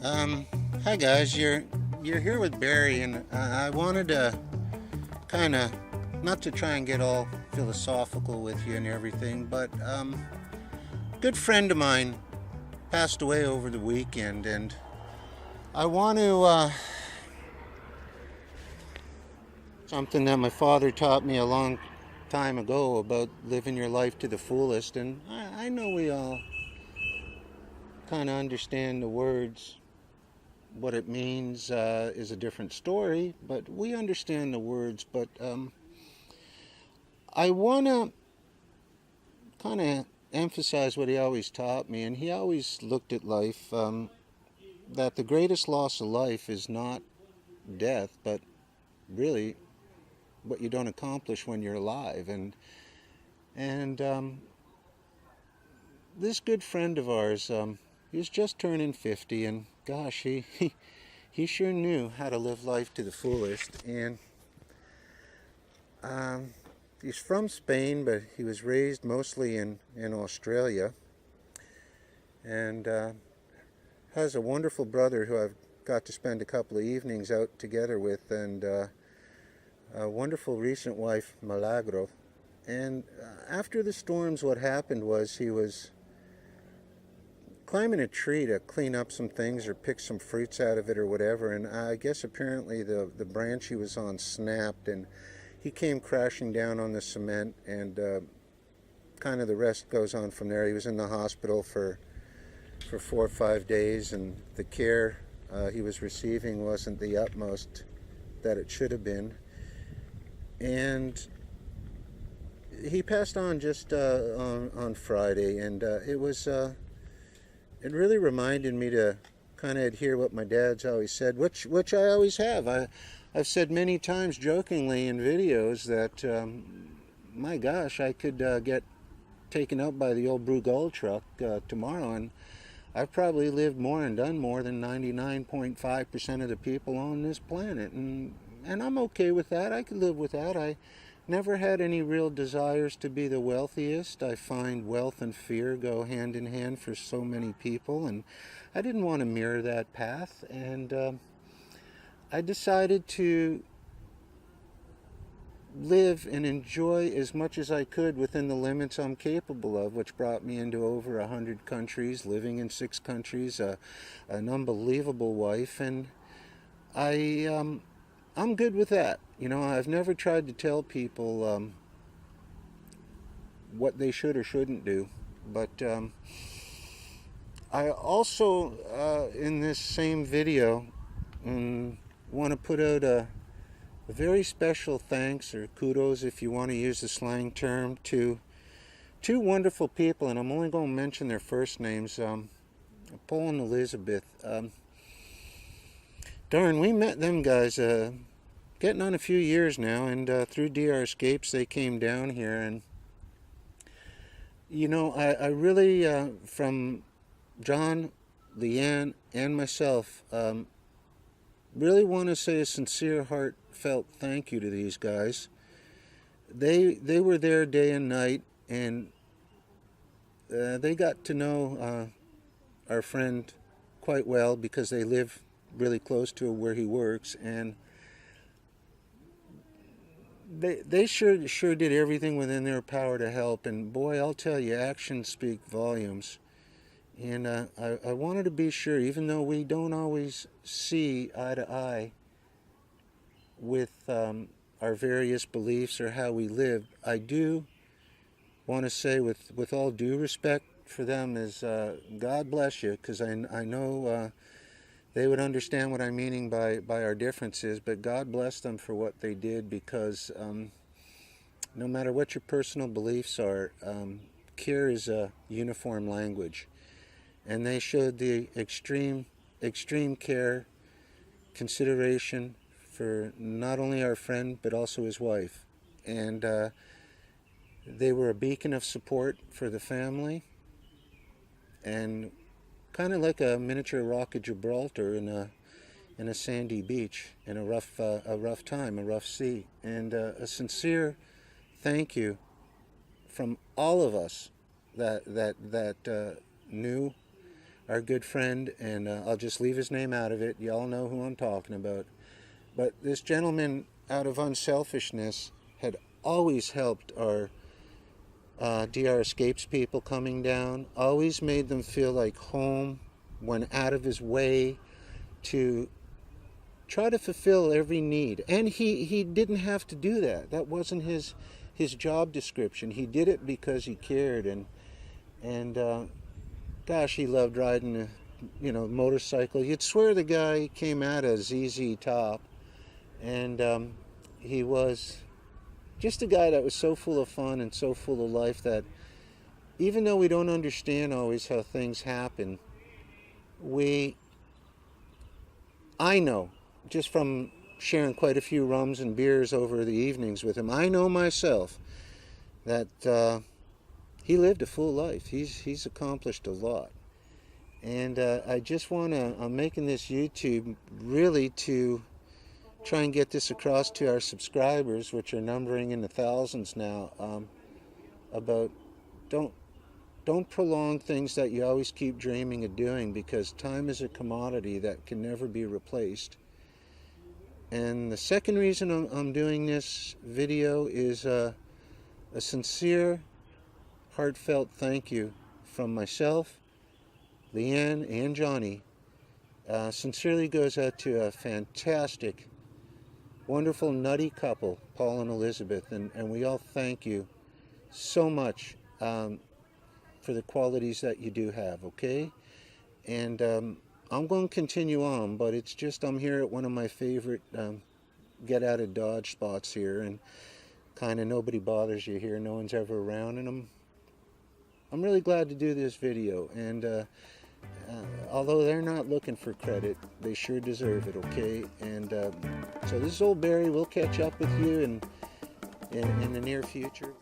Um, Hi guys, you're here with Barry, and I wanted to kind of not to try and get all philosophical with you and everything, but a good friend of mine passed away over the weekend, and I want to something that my father taught me a long time ago about living your life to the fullest, and I know we all kind of understand the words. What it means is a different story, but we understand the words. But I want to kind of emphasize what he always taught me, and he always looked at life that the greatest loss of life is not death, but really what you don't accomplish when you're alive. And this good friend of ours, he was just turning 50, and gosh, he sure knew how to live life to the fullest. And um, he's from Spain, but he was raised mostly in Australia, and has a wonderful brother who I've got to spend a couple of evenings out together with, and a wonderful recent wife, Milagro. And after the storms, what happened was he was climbing a tree to clean up some things or pick some fruits out of it or whatever, and I guess apparently the branch he was on snapped, and he came crashing down on the cement, and kind of the rest goes on from there. He was in the hospital for 4 or 5 days, and the care he was receiving wasn't the utmost that it should have been. And he passed on just on Friday, and it really reminded me to kind of adhere what my dad's always said, which I always have. I've said many times jokingly in videos that my gosh, I could get taken out by the old Brugal truck tomorrow, and I've probably lived more and done more than 99.5% of the people on this planet, and I'm okay with that. I could live with that. I never had any real desires to be the wealthiest. I find wealth and fear go hand in hand for so many people, and I didn't want to mirror that path, and I decided to live and enjoy as much as I could within the limits I'm capable of, which brought me into over 100 countries, living in 6 countries, an unbelievable wife, and I'm good with that. I've never tried to tell people what they should or shouldn't do, but I also, in this same video, want to put out a very special thanks, or kudos if you want to use the slang term, to two wonderful people, and I'm only going to mention their first names, Paul and Elizabeth. Darn, we met them guys getting on a few years now, and through DR Escapes they came down here, and I really, from John, Leanne, and myself, really want to say a sincere, heartfelt thank you to these guys. They were there day and night, and they got to know our friend quite well because they live really close to where he works, and they sure did everything within their power to help. And boy, I'll tell you, actions speak volumes. And I wanted to be sure, even though we don't always see eye to eye with our various beliefs or how we live, I do want to say with all due respect for them is God bless you, because I know they would understand what I'm meaning by our differences, but God bless them for what they did, because no matter what your personal beliefs are, care is a uniform language. And they showed the extreme care, consideration for not only our friend but also his wife. And they were a beacon of support for the family, and kind of like a miniature Rock of Gibraltar in a sandy beach, in a rough time, a rough sea. And a sincere thank you from all of us that knew our good friend, and I'll just leave his name out of it. Y'all know who I'm talking about. But this gentleman, out of unselfishness, had always helped our DR Escapes people coming down, always made them feel like home, went out of his way to try to fulfill every need. And he didn't have to do that. That wasn't his job description. He did it because he cared, and gosh, he loved riding a motorcycle. You'd swear the guy came out of ZZ Top, and he was just a guy that was so full of fun and so full of life that even though we don't understand always how things happen, I know, just from sharing quite a few rums and beers over the evenings with him, I know myself that he lived a full life. He's accomplished a lot. And I just I'm making this YouTube really to try and get this across to our subscribers, which are numbering in the thousands now, about don't prolong things that you always keep dreaming of doing, because time is a commodity that can never be replaced. And the second reason I'm doing this video is a sincere, heartfelt thank you from myself, Leanne, and Johnny. Sincerely goes out to a fantastic, wonderful, nutty couple, Paul and Elizabeth, and we all thank you so much for the qualities that you do have, okay? And I'm going to continue on, but it's just I'm here at one of my favorite get out of Dodge spots here, and kind of nobody bothers you here, no one's ever around, and I'm really glad to do this video, and although they're not looking for credit, they sure deserve it, okay? And so this is old Barry. We'll catch up with you in the near future.